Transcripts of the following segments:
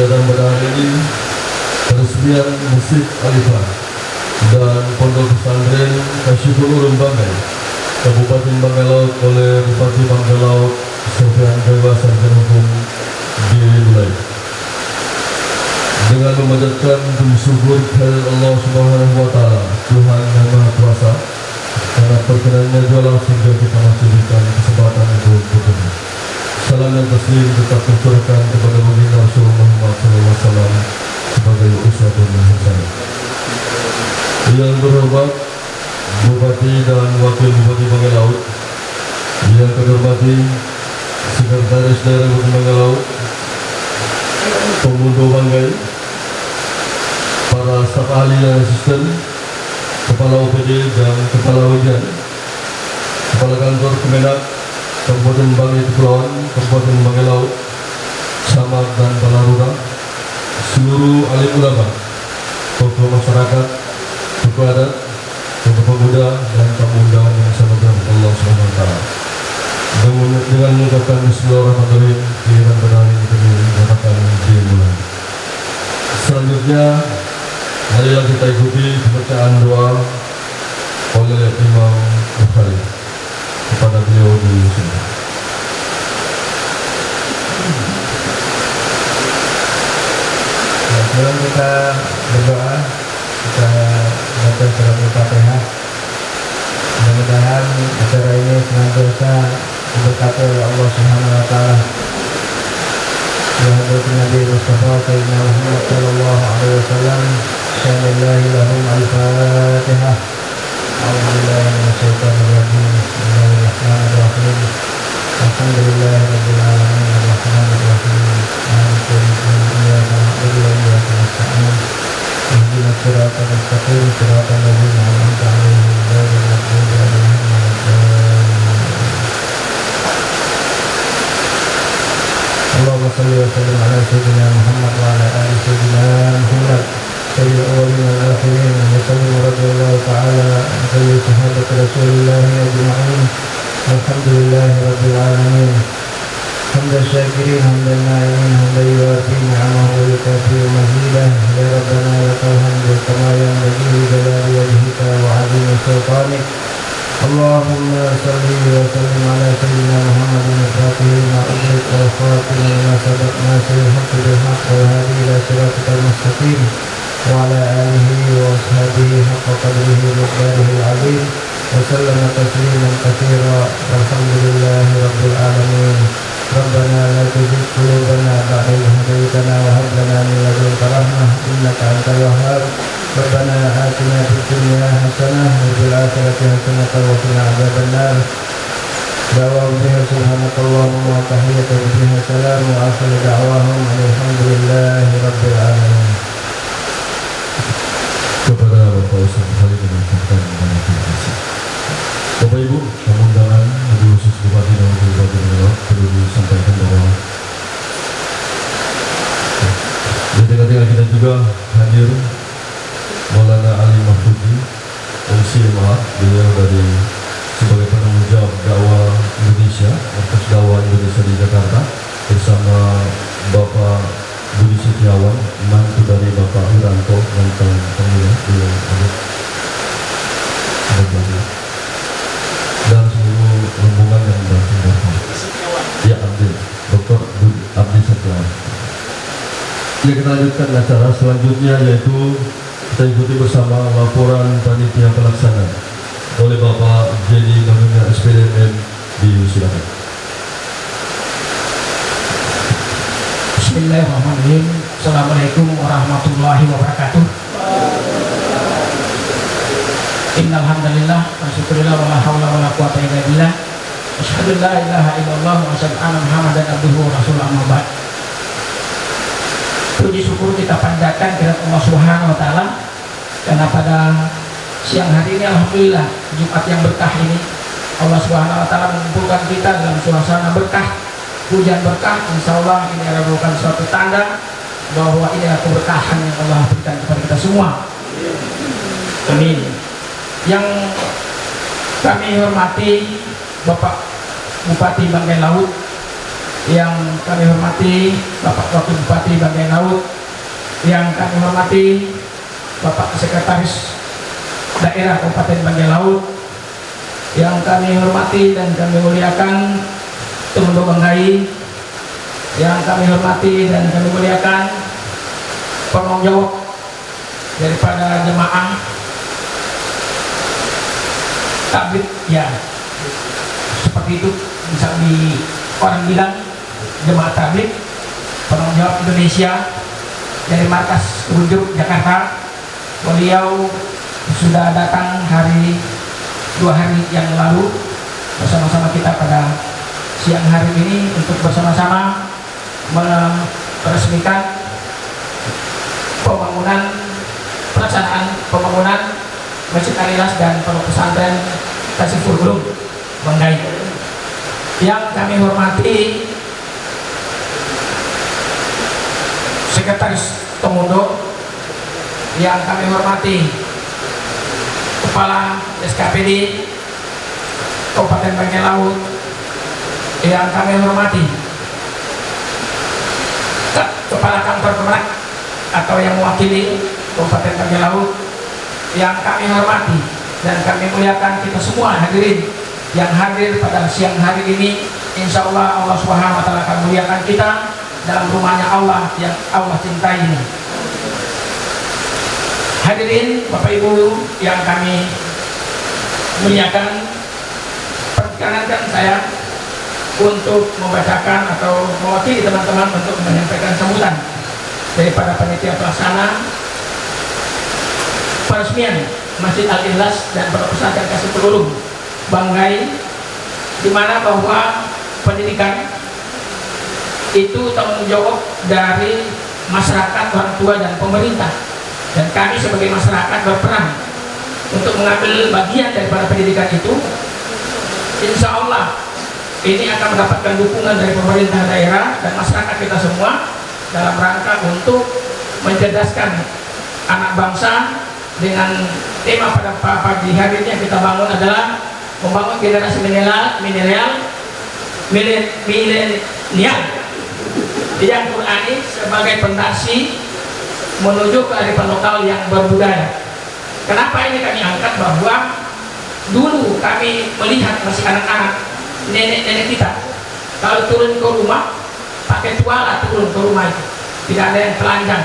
datang pada hari ini peresmian Masjid Alifah dan Pondok Pesantren Kasyiful Ulum Banggai, Kabupaten Banggai Laut oleh Bupati Banggai Laut Sofyan Bebas Sarjana Hukum dimulai dengan memanjatkan bersyukur kepada Allah Subhanahu wa Ta'ala, Tuhan yang Maha Kuasa, karena perkenannya jualan sehingga kita masih diberikan kesempatan untuk bertemu. Salam dan taslim tetap tercurahkan kepada baginda Rasulullah Muhammad SAW sebagai uswatun hasanah. Yang berhormat Bupati dan Wakil Bupati Banggai Laut, yang kami hormati Sekretaris Daerah Bupati Banggai Laut, Pemuda Banggai, para staf ahli dan asisten, Kepala OPD dan Kepala Hujan, Kepala Kantor Kemenak Kabupaten Banggai Kepulauan, Kabupaten Banggai Laut, Camat dan Kepala Lurah, seluruh alim ulama, tokoh masyarakat, tokoh adat, tokoh pemuda dan tamu undangan yang sama dengan Allah Subhanahu wa Ta'ala. Dengan mengucapkan bismillahirrahmanirrahim, giliran pada hari ini kami mengatakan dimulai. Selanjutnya, marilah kita ikuti pembacaan doa oleh Imam Bukhari kepada beliau di sini. Sebelum kita berdoa, kita baca surat Al-Fatihah. Mudah-mudahan acara ini senantiasa diberkati oleh Allah Subhanahu wa Ta'ala. Ya Nabi Mustafa Sayyidina Muhammad sallallahu alaihi wasallam. Bismillahi lahum al-Fatihah. A'udzubillahi minasyaitonir rajim. Bismillahirrahmanirrahim. Alhamdulillahi rabbil alamin arrahmanir rahim. Maliki yaumiddin. Iyyaka na'budu wa iyyaka nasta'in. Ihdinas siratal mustaqim. Siratal ladzina an'amta 'alaihim ghairil maghdubi 'alaihim waladdallin. Allahumma shalli wa sallim ala sayyidina Muhammad wa ala ali sayyidina Muhammad sayyidil awwalin wal akhirin wa sallim radhiyallahu ta'ala an sayyidi sahabati Rasulillah ajma'in. Alhamdulillahi rabbil alamin. Hamdan syakirin, hamdan na'imin, hamdan yuwafi ni'amahu wa yukafi mazidah. Ya Rabbana lakal hamdu kama yanbaghi li jalali wajhika wa 'azimi sultanik. Allahumma salli wa sallim ala sayyidina Muhammadin al-Fatih lima ughliq wal khatim lima sabaq nasiril haqqi bil haqq wal hadi ila siratikal mustaqim wa ala alihi wa ashabihi haqqa qadrihi wa miqdarihi al-'azim wa sallama tasliman katsira walhamdulillahi rabbil alamin. Rabbana la tuzigh qulubana ba'da idh hadaytana wa hab lana min ladunka rahmah innaka antal wahhab. Rabbana atina fid dunya hasanah wa fil akhirati hasanah wa qina adzabannar. Da'wahum fiha subhanakallahumma wa tahiyyatuhum fiha salam wa akhiru da'wahum alhamdulillahi rabbil alamin. Kepada Bapak Ustaz Khalid dan mengucapkan banyak terima kasih. Bapak Ibu, tamu undangan Ibu khusus Bupati dan Wakil Bupati Banggai Laut perlu disampaikan bahwa di tengah-tengah kita juga hadir Maulana Ali Mahfudzi, MCMA, beliau dari sebagai penanggung jawab dakwah Indonesia, Markas Dakwah Indonesia di Jakarta, bersama Bapak Budi Setiawan, mantu dari Bapak Wiranto, mantan pemilihan beliau dan seluruh rombongan yang datang. Ya, Dr. Abdi Setiawan. Ya, kita lanjutkan acara selanjutnya, yaitu kita ikuti bersama laporan panitia pelaksana oleh Bapak Jadi Namanya SPDM. Silakan. Bismillahirrahmanirrahim. Assalamualaikum warahmatullahi wabarakatuh. Innal hamdalillah wa syukurillah wa la haula wa la quwwata illa billah. Asyhadu an la ilaha illallah wa asyhadu anna Muhammadan abduhu wa rasuluhu amma ba'd. Puji syukur kita panjatkan kepada Allah Subhanahu wa Ta'ala, karena pada siang hari ini alhamdulillah Jumat yang berkah ini Allah Subhanahu wa Ta'ala mengumpulkan kita dalam suasana berkah, hujan berkah. Insyaallah ini merupakan suatu tanda bahwa ini adalah keberkahan yang Allah berikan kepada kita semua. Amin. Yang kami hormati Bapak Bupati Banggai Laut, yang kami hormati Bapak Wakil Bupati Banggai Laut, yang kami hormati Bapak Sekretaris Daerah Kabupaten Banggai Laut, yang kami hormati dan kami muliakan Tumendo Banggai, yang kami hormati dan kami muliakan penanggung jawab daripada jemaah tabligh, ya seperti itu bisa di orang bilang jemaah tabligh penanggung jawab Indonesia dari markas Kebun Jeruk Jakarta. Beliau sudah datang 2 hari yang lalu bersama-sama kita pada siang hari ini untuk bersama-sama meresmikan pelaksanaan pembangunan Masjid Al-Ikhlas dan Pondok Pesantren Kasiful Ulum Banggai. Yang kami hormati Sekretaris Tumendo, yang kami hormati Kepala SKPD Kabupaten Banggai Laut, yang kami hormati Kepala Kantor Kemenak atau yang mewakili Kabupaten Banggai Laut, yang kami hormati dan kami muliakan kita semua hadirin yang hadir pada siang hari ini. Insya Allah Allah Subhanahu Wa Taala akan muliakan kita dalam rumahnya Allah yang Allah cintai ini. Hadirin Bapak Ibu yang kami muliakan, perkenankan saya untuk membacakan atau mewakili teman-teman untuk menyampaikan sambutan daripada panitia pelaksana peresmian Masjid Al-Ikhlas dan Pondok Pesantren Kasiful Ulum Banggai, di mana bahwa pendidikan itu tanggung jawab dari masyarakat, orang tua dan pemerintah, dan kami sebagai masyarakat berperan untuk mengambil bagian daripada pendidikan itu. Insya Allah ini akan mendapatkan dukungan dari pemerintah daerah dan masyarakat kita semua dalam rangka untuk mencerdaskan anak bangsa dengan tema pada pagi hari ini yang kita bangun adalah membangun generasi milenial yang Qurani sebagai fondasi menuju kearifan lokal yang berbudaya. Kenapa ini kami angkat? Bahwa dulu kami melihat masih anak-anak, nenek-nenek kita kalau turun ke rumah pakai tuala, turun ke rumah itu tidak ada yang telanjang.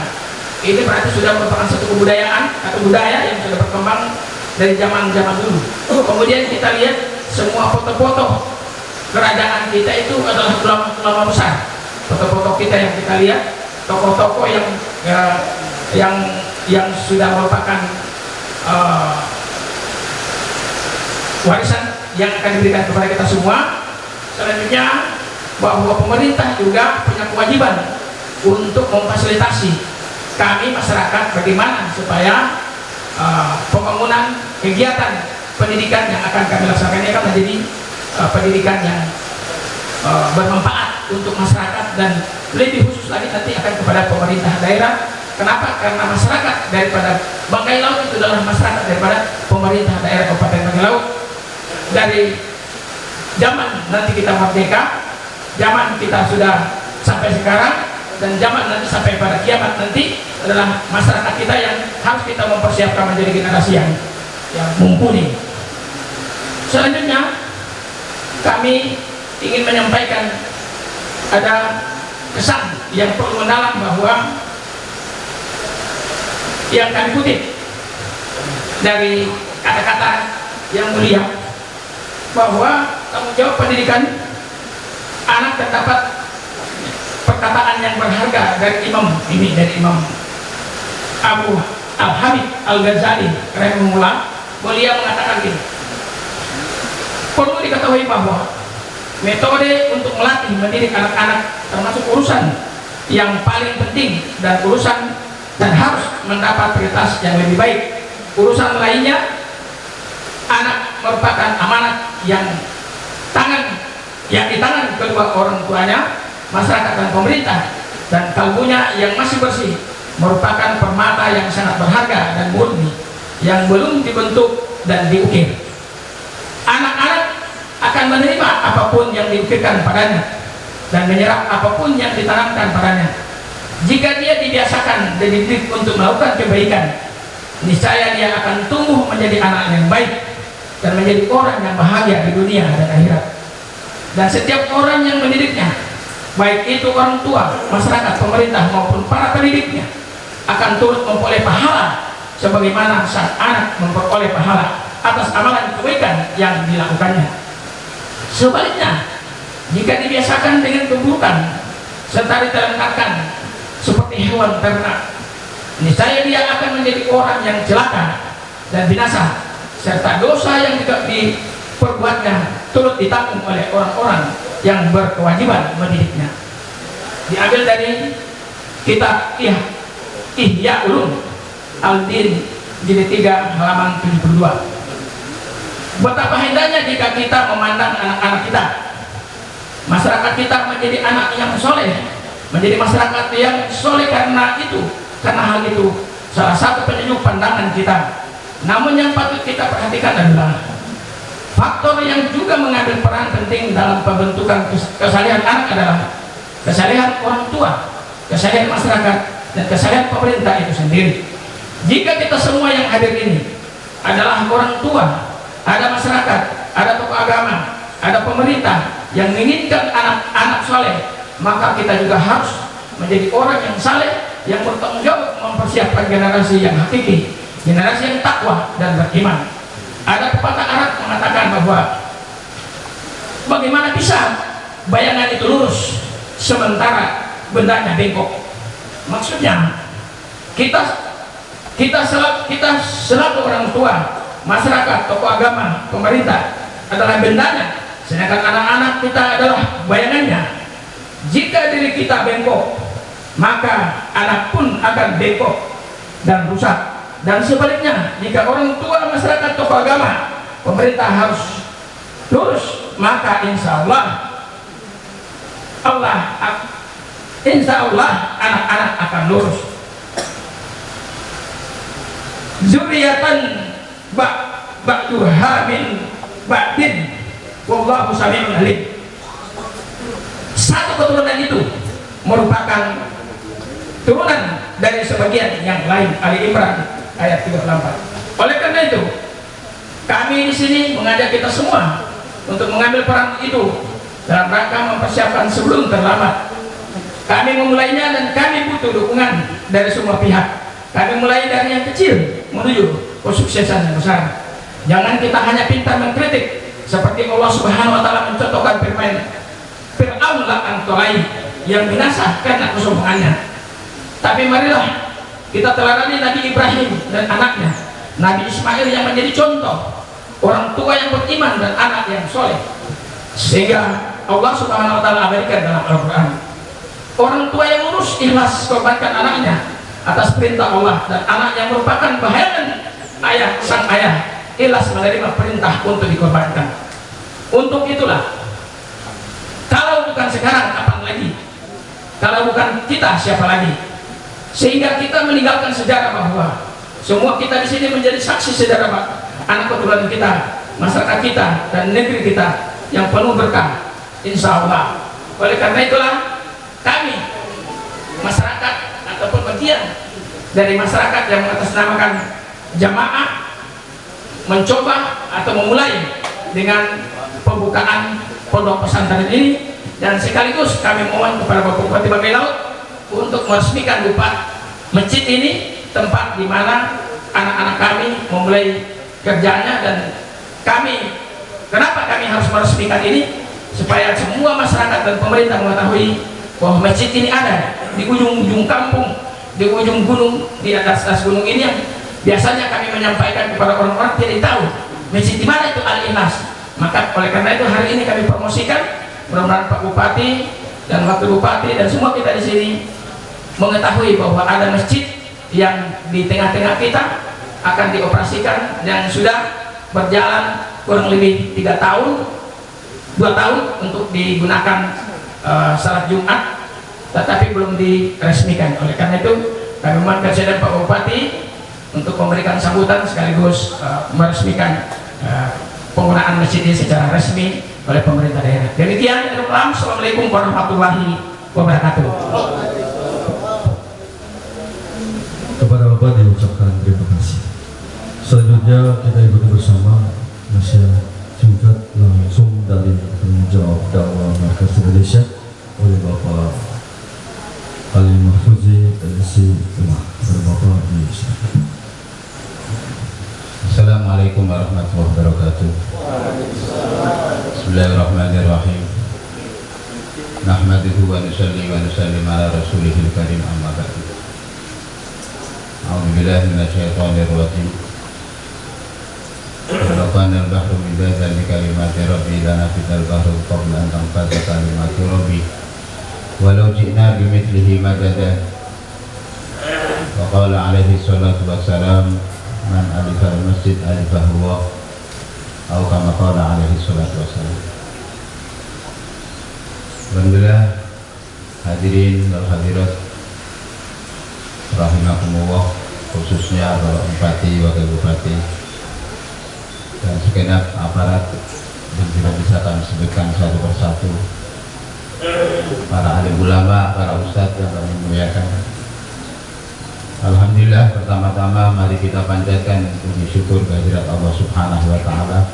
Ini berarti sudah merupakan satu kebudayaan atau budaya yang sudah berkembang dari zaman-zaman dulu. Kemudian kita lihat semua foto-foto kerajaan kita itu adalah ulama besar. Foto-foto kita yang kita lihat, tokoh-tokoh yang sudah merupakan warisan yang akan diberikan kepada kita semua. Selanjutnya bahwa pemerintah juga punya kewajiban untuk memfasilitasi kami masyarakat bagaimana supaya pembangunan kegiatan pendidikan yang akan kami laksanakan ini akan menjadi pendidikan yang bermanfaat untuk masyarakat dan lebih khusus lagi nanti akan kepada pemerintah daerah. Kenapa? Karena masyarakat daripada Banggai Laut itu adalah masyarakat daripada pemerintah daerah Kabupaten Banggai Laut. Dari zaman nanti kita merdeka, zaman kita sudah sampai sekarang, dan zaman nanti sampai pada kiamat nanti adalah masyarakat kita yang harus kita mempersiapkan menjadi generasi yang mumpuni. Selanjutnya kami ingin menyampaikan ada kesan yang perlu mendalam bahwa yang kami kutip dari kata-kata yang mulia bahwa tanggung jawab pendidikan anak terdapat perkataan yang berharga dari Imam Abu Al-Hamid Al-Ghazali rahimahullah. Beliau mengatakan gini, perlu diketahui bahwa metode untuk melatih mendidik anak-anak termasuk urusan yang paling penting dan urusan dan harus mendapat prioritas yang lebih baik. Urusan lainnya, anak merupakan amanat yang di tangan kedua orang tuanya, masyarakat dan pemerintah, dan kalbunya yang masih bersih merupakan permata yang sangat berharga dan murni yang belum dibentuk dan diukir. Anak-anak akan menerima apapun yang diukirkan padanya. dan menyerap apapun yang ditanamkan padanya. Jika dia dibiasakan dan dididik untuk melakukan kebaikan, niscaya dia akan tumbuh menjadi anak yang baik dan menjadi orang yang bahagia di dunia dan akhirat. Dan setiap orang yang mendidiknya, baik itu orang tua, masyarakat, pemerintah maupun para pendidiknya, akan turut memperoleh pahala sebagaimana sang anak memperoleh pahala atas amalan kebaikan yang dilakukannya. Sebaliknya, jika dibiasakan dengan keburukan serta diterenggarkan seperti hewan ternak, niscaya dia akan menjadi orang yang celaka dan binasa, serta dosa yang tidak diperbuatnya turut ditanggung oleh orang-orang yang berkewajiban mendidiknya. Diambil dari kitab Ihya Ulum Al-Din jilid 3 halaman 72. Betapa indahnya jika kita memandang anak-anak kita, masyarakat kita menjadi anak yang soleh, menjadi masyarakat yang soleh karena hal itu salah satu penyejuk pandangan kita. Namun yang patut kita perhatikan adalah faktor yang juga mengambil peran penting dalam pembentukan kesalehan anak adalah kesalehan orang tua, kesalehan masyarakat, dan kesalehan pemerintah itu sendiri. Jika kita semua yang hadir ini adalah orang tua, ada masyarakat, ada tokoh agama, ada pemerintah yang menginginkan anak-anak soleh, maka kita juga harus menjadi orang yang saleh, yang bertanggung jawab mempersiapkan generasi yang hakiki, generasi yang takwa dan beriman. Ada pepatah Arab mengatakan bahwa bagaimana bisa bayangan itu lurus sementara bendanya bengkok. Maksudnya kita selaku orang tua, masyarakat, tokoh agama, pemerintah adalah bendanya, sedangkan anak-anak kita adalah bayangannya. Jika diri kita bengkok, maka anak pun akan bengkok dan rusak. Dan sebaliknya, jika orang tua, masyarakat, tokoh agama, pemerintah harus lurus, maka insya Allah anak-anak akan lurus. Zuriatan ba'duha min ba'din wallahu sami'un alim. Satu keturunan itu merupakan turunan dari sebagian yang lain. Ali Imran ayat 34. Oleh karena itu, kami di sini mengajak kita semua untuk mengambil peran itu dalam rangka mempersiapkan sebelum terlambat. Kami memulainya dan kami butuh dukungan dari semua pihak. Kami mulai dari yang kecil menuju kesuksesan yang besar. Jangan kita hanya pintar mengkritik seperti Allah Subhanahu wa taala mencontohkan firman Fir'aun la'an tolai yang binasa karena kesombongannya. Tapi marilah kita teladani Nabi Ibrahim dan anaknya, Nabi Ismail yang menjadi contoh orang tua yang beriman dan anak yang soleh, sehingga Allah Subhanahu wa taala abadikan dalam Al-Quran. Orang tua yang lurus ikhlas korbankan anaknya atas perintah Allah, dan anak yang merupakan bayangan sang ayah ikhlas menerima perintah untuk dikorbankan. Untuk itulah, kalau bukan sekarang kapan lagi? Kalau bukan kita siapa lagi? Sehingga kita meninggalkan sejarah bahwa semua kita di sini menjadi saksi sejarah anak keturunan kita, masyarakat kita, dan negeri kita yang penuh berkah, insya Allah. Oleh karena itulah kami masyarakat ataupun bagian dari masyarakat yang mengatasnamakan jamaah mencoba atau memulai dengan pembukaan pondok pesantren ini, dan sekaligus kami mohon kepada Bapak Bupati Banggai Laut untuk meresmikan masjid ini, tempat di mana anak-anak kami memulai kerjanya. Dan kenapa kami harus meresmikan ini? Supaya semua masyarakat dan pemerintah mengetahui bahwa masjid ini ada di ujung-ujung kampung, di ujung gunung, di atas gunung ini yang biasanya kami menyampaikan kepada orang-orang tidak tahu masjid di mana itu Al-Ikhlas. Maka oleh karena itu hari ini kami promosikan, mudah-mudahan Pak Bupati dan Wakil Bupati dan semua kita di sini mengetahui bahwa ada masjid yang di tengah-tengah kita akan dioperasikan, yang sudah berjalan kurang lebih 2 tahun untuk digunakan salat Jumat, tetapi belum diresmikan. Oleh karena itu kami memohon kepada Pak Bupati untuk memberikan sambutan sekaligus meresmikan penggunaan masjid ini secara resmi oleh pemerintah daerah. Demikian Islam. Assalamualaikum warahmatullahi wabarakatuh. Kepada Bapak diucapkan terima kasih. Selanjutnya kita ikuti bersama nasihat singkat langsung dari penanggung jawab dakwah Markas Indonesia oleh Bapak Ali Mahfuzi LC Kemah. Kepada Bapak diucapkan. Assalamualaikum warahmatullahi wabarakatuh. Bismillahirrahmanirrahim. Nahmaduhu wa nusalli wa nusallim ala rasulihil karim amma ba'du. A'udzu billahi minasyaitonir rajim. Wa kana al-bahru midazan li kalimati rabbi lanafidal bahru qabla an tanfadda kalimatu rabbi walau ji'na bimithlihi madada. Wa qala alaihi salatu wassalam man alifal masjid alifahullah atau kama qala alaihi salatu wassalam. Alhamdulillah, hadirin wal hadirat rahimakumullah, khususnya Bapak Bupati, Wakil Bupati dan segenap aparat yang tidak bisa kami sebutkan satu persatu, para alim ulama, para ustadz yang kami muliakan. Alhamdulillah, pertama-tama mari kita panjatkan puji syukur kehadirat Allah Subhanahu wa Ta'ala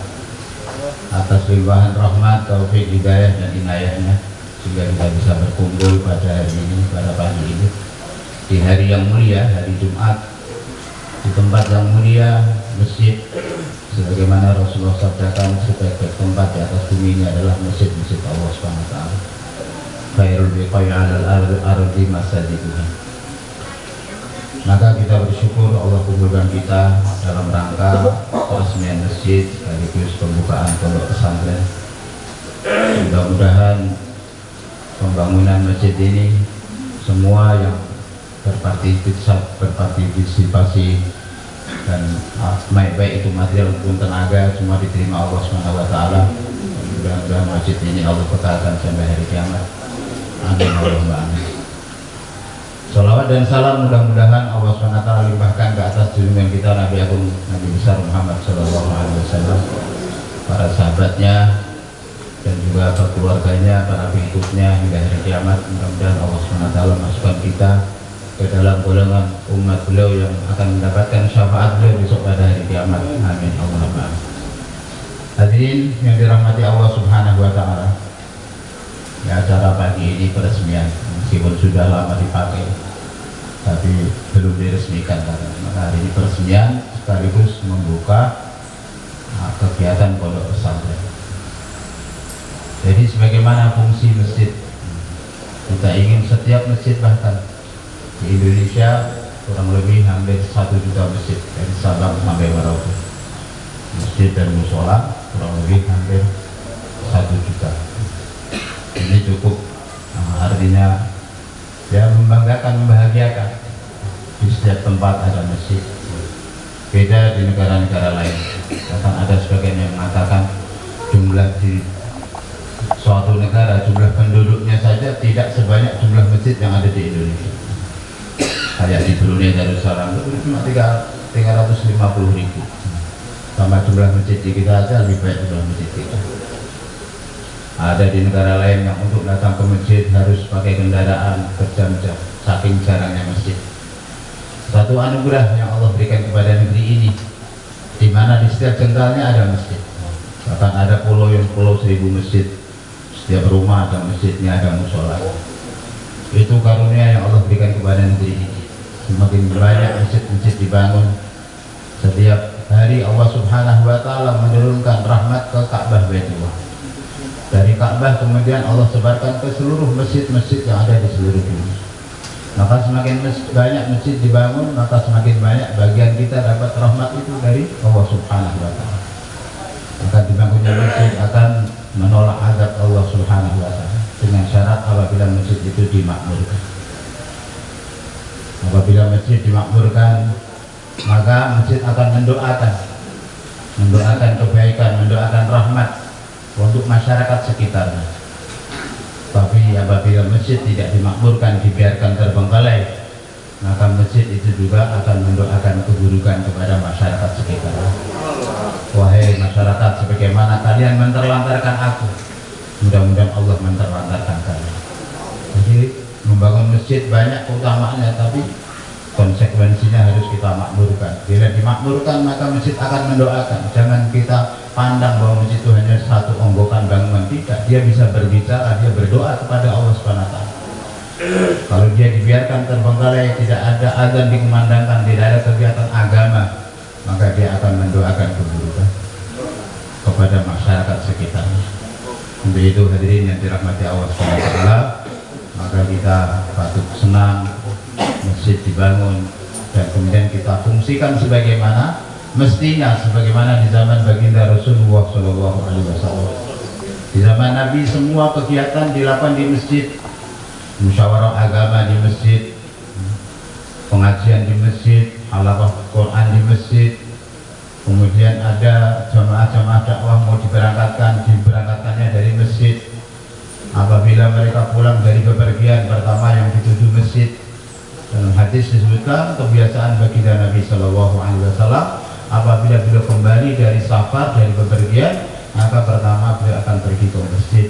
atas limpahan rahmat, taufik, hidayah dan inayahnya sehingga kita bisa berkumpul pada hari ini, pada pagi ini, di hari yang mulia, hari Jumat, di tempat yang mulia, masjid, sebagaimana Rasulullah sabdakan, sebaik-baik tempat di atas bumi ini adalah masjid-masjid Allah Subhanahu wa Ta'ala. Khairul biqai 'alal ardi masajiduha. Maka kita bersyukur Allah kumpulkan kita dalam rangka peresmian masjid sekaligus pembukaan pondok pesantren. Mudah-mudahan pembangunan masjid ini semua yang berpartisipasi dan baik itu material maupun tenaga semua diterima Allah Subhanahu wa Ta'ala. Mudah-mudahan masjid ini Allah kekalkan sampai hari kiamat. Amin Allahumma amin. Salawat dan salam mudah-mudahan Allah SWT limpahkan ke atas junjungan kita Nabi Agung Nabi besar Muhammad SAW, para sahabatnya dan juga keluarganya, para pengikutnya hingga hari kiamat. Mudah-mudahan Allah SWT masukkan kita ke dalam golongan umat beliau yang akan mendapatkan syafaat beliau besok pada hari kiamat. Amin Allahumma amin. Hadirin yang dirahmati Allah Subhanahu wa Ta'ala, ya, acara pagi ini peresmian meskipun sudah lama dipakai tapi belum diresmikan, maka hari ini peresmian sekaligus membuka kegiatan pondok pesantren. Jadi sebagaimana fungsi masjid, kita ingin setiap masjid, bahkan di Indonesia kurang lebih hampir 1 juta masjid dari Sabang sampai Merauke, masjid dan musola kurang lebih hampir 1 juta. Ini cukup, artinya ya membanggakan, membahagiakan. Di setiap tempat ada masjid. Beda di negara-negara lain. Bahkan ada sebagian yang mengatakan jumlah di suatu negara, jumlah penduduknya saja tidak sebanyak jumlah masjid yang ada di Indonesia. Kayak di Brunei Darussalam itu cuma 350.000. Sama jumlah masjid di kita saja lebih banyak jumlah masjid kita. Ada di negara lain yang untuk datang ke masjid harus pakai kendaraan berjam-jam, saking jarangnya masjid. Satu anugerah yang Allah berikan kepada negeri ini, di mana di setiap jengkalnya ada masjid. Bahkan ada pulau yang pulau 1000 masjid, setiap rumah ada masjidnya, ada musola. Itu karunia yang Allah berikan kepada negeri ini. Semakin banyak masjid-masjid dibangun, setiap hari Allah Subhanahu wa Ta'ala menurunkan rahmat ke Ka'bah Baitullah. Dari Ka'bah kemudian Allah sebarkan ke seluruh masjid-masjid yang ada di seluruh dunia. Maka semakin banyak masjid dibangun, maka semakin banyak bagian kita dapat rahmat itu dari Allah Subhanahu wa Ta'ala. Maka dibangunnya masjid akan menolak azab Allah Subhanahu wa Ta'ala dengan syarat apabila masjid itu dimakmurkan. Apabila masjid dimakmurkan, maka masjid akan mendoakan kebaikan, mendoakan rahmat untuk masyarakat sekitarnya. Tapi apabila masjid tidak dimakmurkan, dibiarkan terbengkalai, maka masjid itu juga akan mendoakan keburukan kepada masyarakat sekitar. Wahai masyarakat sebagaimana kalian menterlantarkan aku. Mudah-mudahan Allah menterlantarkan kalian. Jadi membangun masjid banyak keutamaannya, tapi konsekuensinya harus kita makmurkan. Bila dimakmurkan maka masjid akan mendoakan. Jangan kita pandang bahwa masjid itu hanya satu onggokan bangunan, tidak. Dia bisa berbicara, dia berdoa kepada Allah SWT. Kalau dia dibiarkan terbengkalai, tidak ada azan dikumandangkan, tidak ada kegiatan agama, maka dia akan mendoakan keburukan kepada masyarakat sekitarnya. Untuk itu hadirin yang dirahmati Allah SWT, maka kita patut senang masjid dibangun dan kemudian kita fungsikan sebagaimana mestinya, sebagaimana di zaman baginda Rasulullah SAW. Di zaman Nabi semua kegiatan dilakukan di masjid, musyawarah agama di masjid, pengajian di masjid, halaqah Quran di masjid, kemudian ada jamaah-jamaah dakwah mau diberangkatkannya dari masjid. Apabila mereka pulang dari bepergian, pertama yang dituju masjid. Dalam hadis disebutkan kebiasaan baginda Nabi SAW, apabila beliau kembali dari safar, dari bepergian, maka pertama beliau akan pergi ke masjid,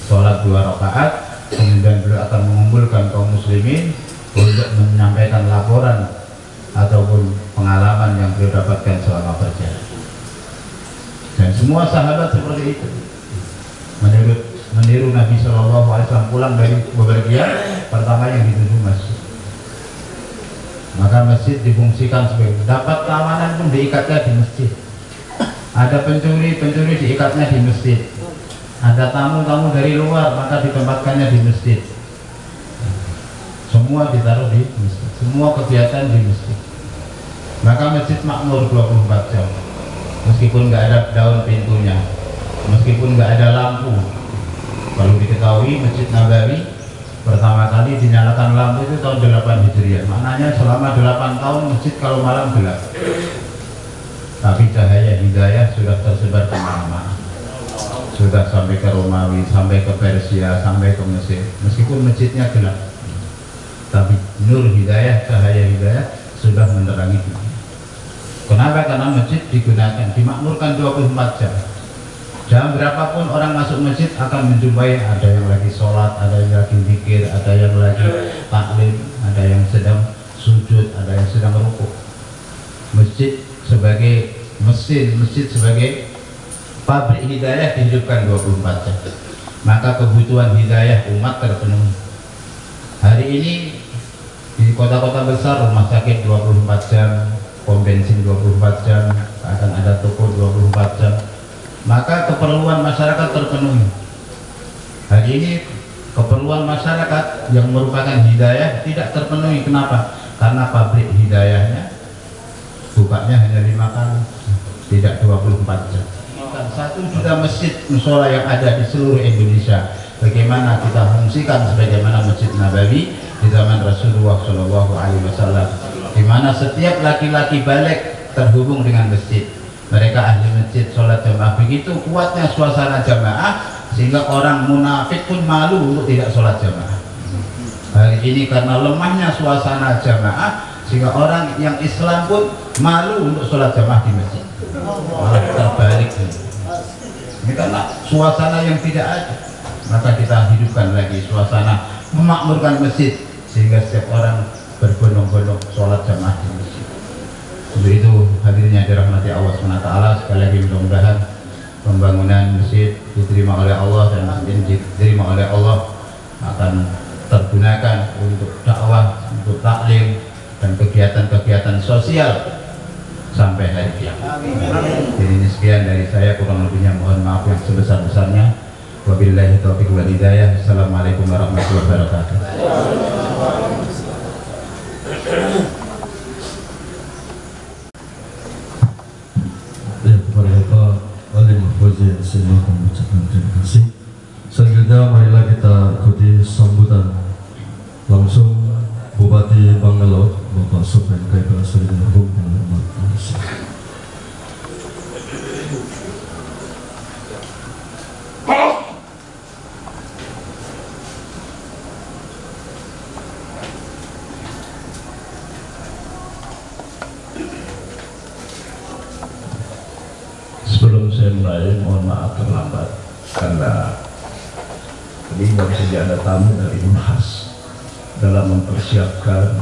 sholat 2 rakaat, kemudian beliau akan mengumpulkan kaum muslimin untuk menyampaikan laporan ataupun pengalaman yang beliau dapatkan selama perjalanan. Dan semua sahabat seperti itu, meniru Nabi SAW pulang dari bepergian, pertama yang dituju masjid. Maka masjid difungsikan sebagai dapat keamanan pun diikatnya di masjid. Ada pencuri diikatnya di masjid. Ada tamu-tamu dari luar maka ditempatkannya di masjid. Semua ditaruh di masjid. Semua kegiatan di masjid. Maka masjid makmur 24 jam. Meskipun nggak ada daun pintunya, meskipun nggak ada lampu. Kalau diketahui Masjid Nabawi pertama kali dinyalakan lampu itu tahun 8 Hijriah. Maknanya selama 8 tahun masjid kalau malam gelap. Tapi cahaya hidayah sudah tersebar kemana-mana. Sudah sampai ke Romawi, sampai ke Persia, sampai ke Mesir. Meskipun masjidnya gelap, tapi nur hidayah, cahaya hidayah sudah menerangi dunia. Kenapa? Karena masjid digunakan, dimakmurkan 24 jam. Jam berapapun orang masuk masjid akan menjumpai ada yang lagi sholat, ada yang lagi zikir, ada yang lagi taklim, ada yang sedang sujud, ada yang sedang rukuk. Masjid sebagai mesin, masjid sebagai pabrik hidayah dihidupkan 24 jam. Maka kebutuhan hidayah umat terpenuhi. Hari ini di kota-kota besar rumah sakit 24 jam, pom bensin 24 jam, akan ada toko 24 jam. Maka keperluan masyarakat terpenuhi. Hari ini keperluan masyarakat yang merupakan hidayah tidak terpenuhi. Kenapa? Karena pabrik hidayahnya bukanya hanya 5 kali, tidak 24 jam. 1 juta masjid mushola yang ada di seluruh Indonesia, bagaimana kita fungsikan sebagaimana Masjid Nabawi di zaman Rasulullah SAW, di mana setiap laki-laki balik terhubung dengan masjid. Mereka ahli masjid, sholat jamaah. Begitu kuatnya suasana jamaah sehingga orang munafik pun malu untuk tidak sholat jamaah. Hari ini karena lemahnya suasana jamaah sehingga orang yang Islam pun malu untuk sholat jamaah di masjid. Malah terbalik ini karena suasana yang tidak ada. Maka kita hidupkan lagi suasana memakmurkan masjid sehingga setiap orang berbondong-bondong sholat jamaah di masjid. Untuk itu hadirnya dirahmati Allah SWT, sekali lagi mudah-mudahan pembangunan masjid diterima oleh Allah dan masjid diterima oleh Allah akan tergunakan untuk dakwah, untuk taklim dan kegiatan-kegiatan sosial sampai hari kiamat. Jadi ini sekian dari saya, kurang lebihnya mohon maaf yang sebesar-besarnya. Wabillahi taufiq wal hidayah. Assalamualaikum warahmatullahi wabarakatuh. Kepada Bapak Wali Mahfudzi, saya mengucapkan terima kasih. Selanjutnya marilah kita ikuti sambutan langsung Bupati Bangka Laut, Bapak Sofyan Kaibal Sridinarhum yang hormat. Sebelum Sebelum saya mulai, mohon maaf terlambat karena tadi baru saja ada tamu dari Unhas dalam mempersiapkan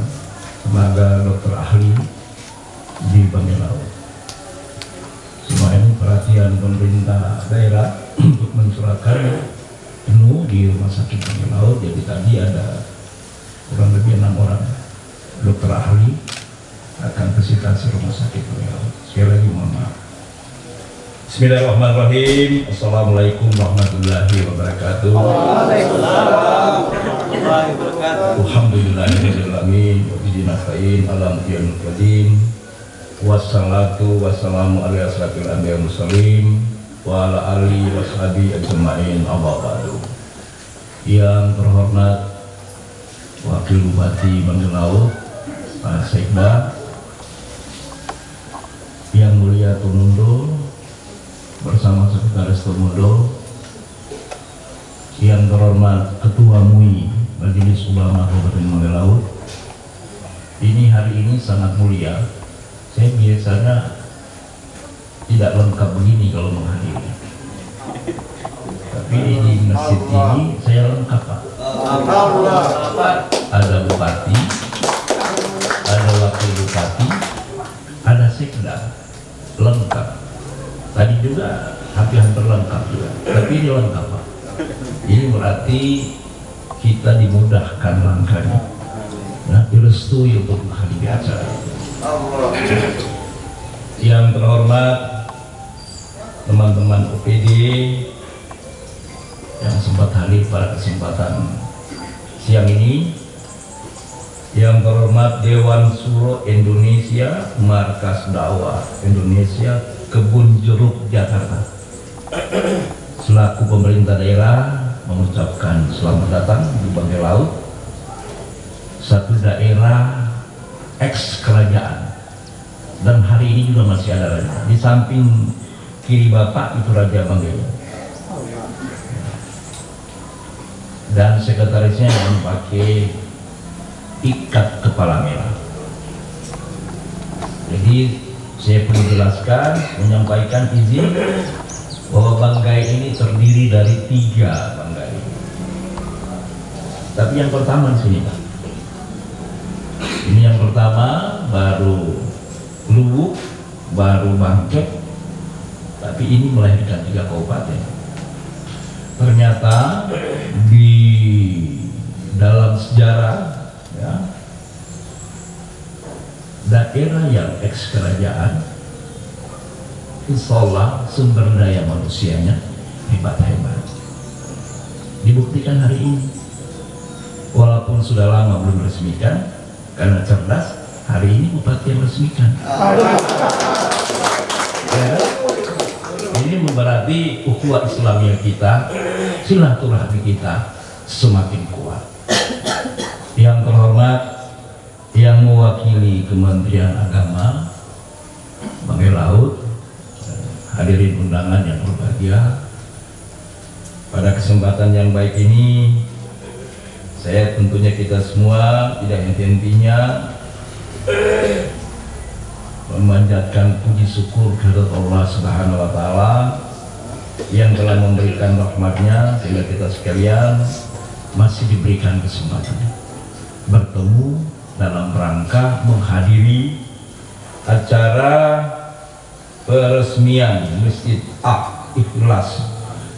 tenaga dokter ahli di Banggai Laut. Semua ini perhatian pemerintah daerah untuk mensuratkan penuh di rumah sakit Banggai Laut. Jadi tadi ada kurang lebih 6 orang dokter ahli akan visitasi rumah sakit Banggai Laut. Sekali lagi mohon maaf. Bismillahirrahmanirrahim. Assalamualaikum warahmatullahi wabarakatuh. Alhamdulillahirrahmanirrahim. Wabillahi nasta'in ala mutiyal qadim. Wassalatu wassalamu ala asrafil anbiya mursalin wa ala alihi washabi ajma'in, amma ba'du. Yang terhormat Wakil Bupati Banggai Laut Pak Sekda, yang mulia Tumundo bersama Sekretaris Tumundo, yang terhormat Ketua MUI Majelis Ulama Kabupaten Banggai Laut. Ini hari ini sangat mulia. Saya biasanya tidak lengkap begini kalau menghadiri, tapi di masjid ini saya lengkap, Pak. Ada bupati, ada wakil bupati, ada sekda, lengkap. Tadi juga hampir-hampir lengkap juga, tapi ini lengkap, Pak. Ini berarti kita dimudahkan langkahnya, nah, direstui untuk menghadiri acara. Yang terhormat teman-teman OPD yang sempat hadir pada kesempatan siang ini, yang terhormat Dewan Suro Indonesia, Markas Dakwah Indonesia, Kebun Jeruk Jakarta, selaku pemerintah daerah mengucapkan selamat datang di Banggai Laut, satu daerah ex kerajaan, dan hari ini juga masih ada raja. Di samping kiri Bapak itu Raja Banggai, dan sekretarisnya yang pakai ikat kepala merah. Jadi saya perlu jelaskan, menyampaikan izin bahwa Banggai ini terdiri dari 3 Banggai. Tapi yang pertama di sini, Pak. Ini yang pertama, baru Luwuk, baru Bangkek, tapi ini melahirkan 3 kabupaten. Ternyata di dalam sejarah, ya, daerah yang ex kerajaan, insya Allah sumber daya manusianya hebat-hebat. Dibuktikan hari ini, walaupun sudah lama belum resmikan, karena cerdas, hari ini bupati yang resmikan. Ya, ini berarti ukhuwah Islamiyah kita, silaturahmi kita semakin kuat. Yang terhormat, yang mewakili Kementerian Agama Banggai Laut, hadirin undangan yang berbahagia, pada kesempatan yang baik ini, saya tentunya kita semua tidak henti-hentinya memanjatkan puji syukur kehadirat Allah Subhanahu wa Ta'ala yang telah memberikan rahmatnya sehingga kita sekalian masih diberikan kesempatan bertemu dalam rangka menghadiri acara peresmian Masjid Ikhlas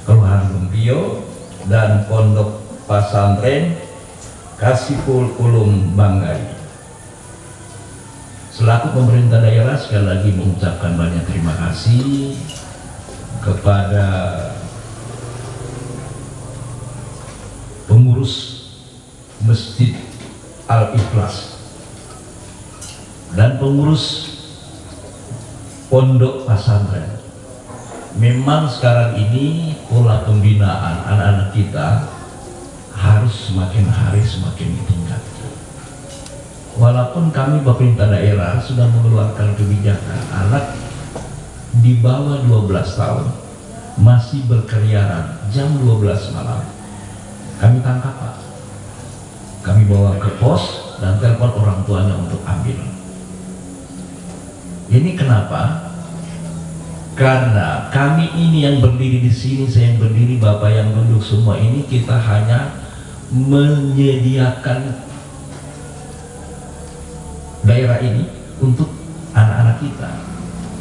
Kelurahan Gempio dan Pondok Pesantren Kasiful Ulum Banggai. Selaku pemerintah daerah, sekali lagi mengucapkan banyak terima kasih kepada pengurus Masjid Al-Ikhlas dan pengurus Pondok Pesantren. Memang sekarang ini pola pembinaan anak-anak kita harus semakin hari semakin ditingkatkan. Walaupun kami pemerintah daerah sudah mengeluarkan kebijakan anak di bawah 12 tahun masih berkeliaran jam 12 malam, kami tangkap, Pak. Kami bawa ke pos dan telepon orang tuanya untuk ambil. Ini kenapa? Karena kami ini yang berdiri di sini, saya yang berdiri, Bapak yang duduk, semua ini kita hanya menyediakan daerah ini untuk anak-anak kita.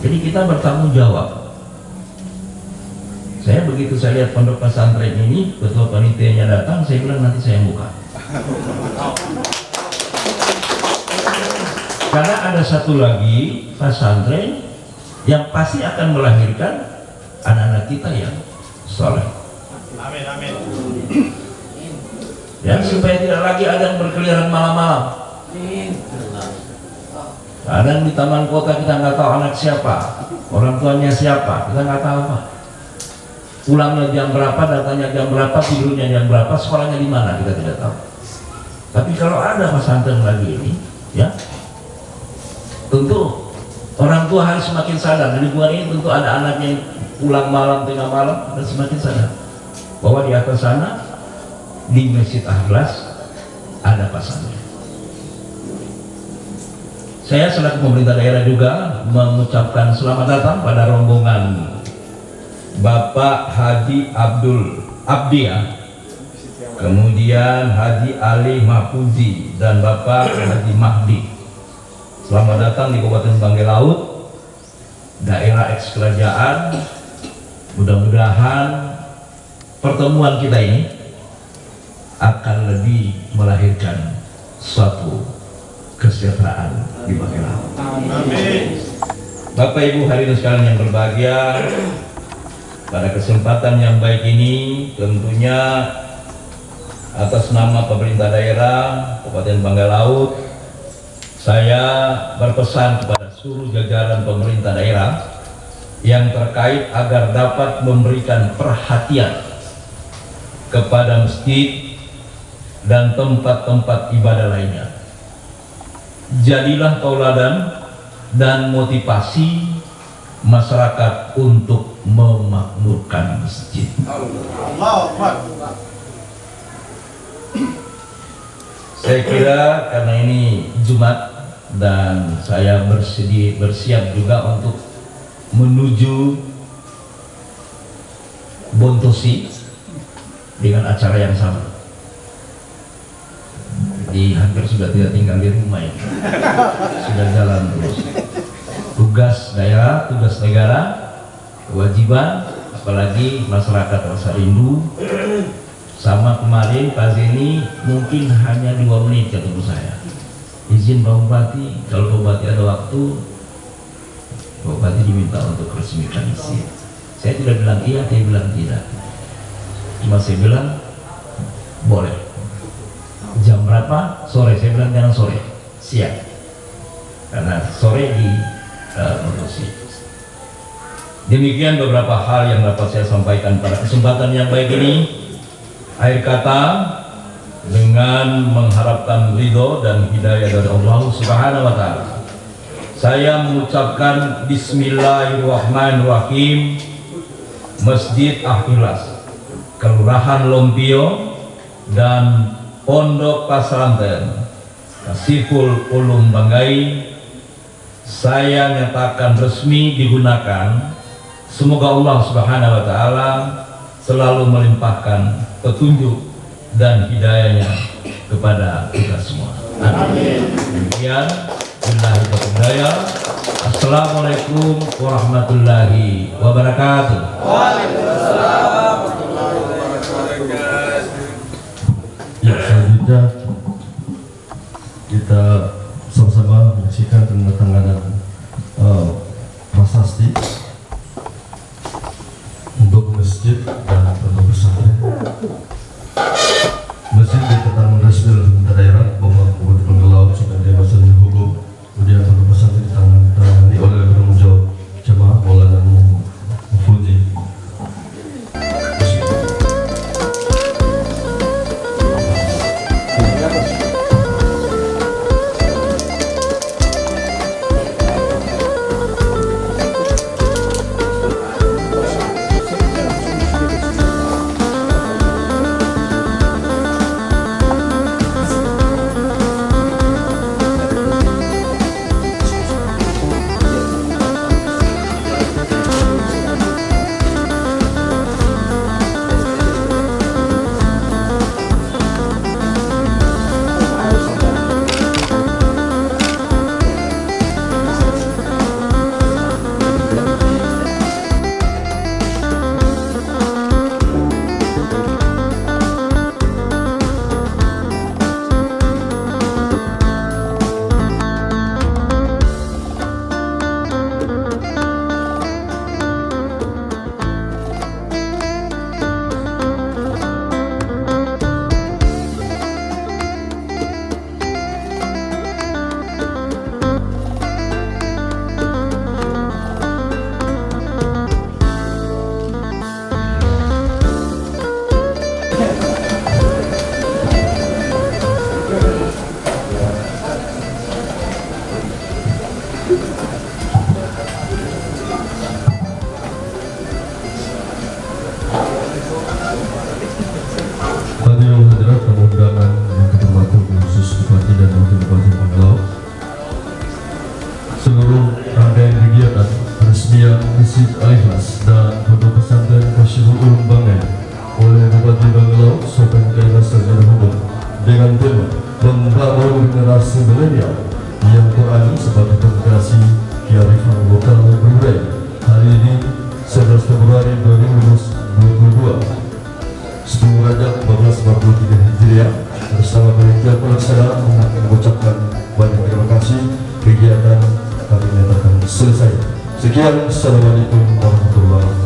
Jadi kita bertanggung jawab. Saya begitu saya lihat pondok pesantren ini, ketua panitianya datang, saya bilang nanti saya buka. Karena ada satu lagi pesantren yang pasti akan melahirkan anak-anak kita yang soleh. Amin, amin. Ya, supaya tidak lagi ada yang berkeliaran malam-malam. Kadang di taman kota kita nggak tahu anak siapa, orang tuanya siapa, kita nggak tahu Pak. Pulangnya jam berapa, datanya jam berapa, tidurnya jam berapa, sekolahnya di mana kita tidak tahu. Tapi kalau ada pesantren lagi ini, ya, tentu orang tua harus semakin sadar. Di lingkungan ini tentu ada anaknya yang pulang malam, tengah malam, dan semakin sadar bahwa di atas sana di Masjid Al-Ikhlas ada pesantren. Saya selaku pemerintah daerah juga mengucapkan selamat datang pada rombongan Bapak Haji Abdul Abdia, kemudian Haji Ali Mahfuzi dan Bapak Haji Mahdi. Selamat datang di Kabupaten Banggai Laut, daerah eks kerajaan. Mudah-mudahan pertemuan kita ini akan lebih melahirkan suatu kesejahteraan di Banggai Laut. Amin. Bapak Ibu hadirin sekalian yang berbahagia, pada kesempatan yang baik ini tentunya atas nama pemerintah daerah Kabupaten Banggai Laut, saya berpesan kepada seluruh jajaran pemerintah daerah yang terkait agar dapat memberikan perhatian kepada masjid dan tempat-tempat ibadah lainnya. Jadilah tauladan dan motivasi masyarakat untuk memakmurkan masjid. Allahu Akbar. Saya kira karena ini Jumat dan saya bersiap juga untuk menuju Bontosi dengan acara yang sama. Jadi hampir sudah tidak tinggal di rumah ini, sudah jalan terus. Tugas daerah, tugas negara, kewajiban, apalagi masyarakat rasa rindu. Sama kemarin Pak Zeni mungkin hanya 2 menit ketemu saya. Izin Pak Bupati, kalau Pak Bupati ada waktu, Pak Bupati diminta untuk resmikan masjid. Saya tidak bilang iya, saya bilang tidak. Cuma saya bilang boleh. Jam berapa? Sore. Saya bilang jangan sore, siang. Karena sore di Bontosi. Demikian beberapa hal yang dapat saya sampaikan pada kesempatan yang baik ini. Akhir kata, dengan mengharapkan ridho dan hidayah dari Allah Subhanahu wa Ta'ala, saya mengucapkan Bismillahirrahmanirrahim. Masjid Al-Ikhlas, Kelurahan Lompio dan Pondok Pesantren Kasiful Ulum Banggai, saya nyatakan resmi digunakan. Semoga Allah Subhanahu wa Ta'ala selalu melimpahkan petunjuk dan hidayahnya kepada kita semua. Amin. Demikian, billahi taufiq. Assalamualaikum warahmatullahi wabarakatuh. Waalaikumsalam warahmatullahi wabarakatuh. Ya, selanjutnya kita sama-sama menyaksikan penandatanganan prasasti untuk masjid dan pondok pesantren. Masjid dikatakan resmi oleh pemerintah daerah Kabupaten Banggai Laut sebagai masalah hukum. Kemudian pondok pesantren ditangani oleh penanggung jawab jemaah Maulana Mahfuzi. Masjid Al-Ikhlas dan Pondok Pesantren Kasyiful Ulum Bangen oleh Bupati Banglaut Sopen Kaila Sarjana Hukum dengan tema membangun generasi milenial yang Quran sebagai fondasi kearifan lokal budaya. Hari ini 11 Februari 2022 10 Rajab 1443 Hijriah bersama panitia pelaksana mengucapkan banyak terima kasih. Kegiatan kami nyatakan selesai. Sekian, Assalamualaikum warahmatullahi wabarakatuh.